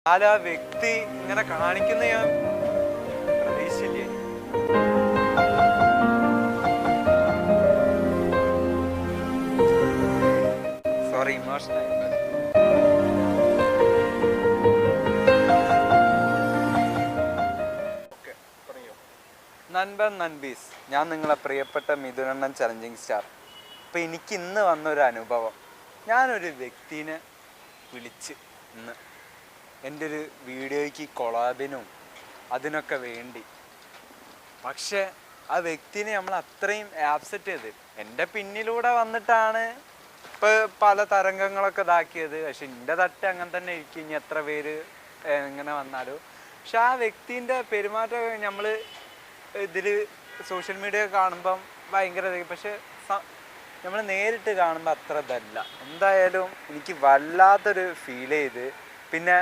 ആ വ്യക്തി ഇങ്ങനെ കാണിക്കുന്ന ഞാൻ പ്രതീക്ഷിച്ചില്ലേ. Sorry, emotional. നൻപൻ നൻപീസ്, ഞാൻ നിങ്ങളെ പ്രിയപ്പെട്ട മിഥുനണ്ണൻ ചലഞ്ചിങ് സ്റ്റാർ. അപ്പോൾ എനിക്ക് ഇന്ന് വന്നൊരു അനുഭവം, ഞാനൊരു വ്യക്തിനെ വിളിച്ച് ഇന്ന് എൻ്റെ ഒരു വീഡിയോയ്ക്ക് കൊളാബിനും അതിനൊക്കെ വേണ്ടി. പക്ഷെ ആ വ്യക്തിനെ നമ്മൾ അത്രയും ആപ്സെറ്റ് ചെയ്ത് എൻ്റെ പിന്നിലൂടെ വന്നിട്ടാണ് ഇപ്പോൾ പല തരംഗങ്ങളൊക്കെ ഇതാക്കിയത്. പക്ഷെ എൻ്റെ തട്ട് അങ്ങനെ തന്നെ ഇരിക്കും, ഇനി എത്ര പേര് ഇങ്ങനെ വന്നാലും. പക്ഷെ ആ വ്യക്തിൻ്റെ പെരുമാറ്റം നമ്മൾ ഇതിൽ സോഷ്യൽ മീഡിയ കാണുമ്പം ഭയങ്കര, പക്ഷെ നമ്മൾ നേരിട്ട് കാണുമ്പോൾ അത്ര ഇതല്ല. എന്തായാലും എനിക്ക് വല്ലാത്തൊരു ഫീൽ ചെയ്ത്. പിന്നെ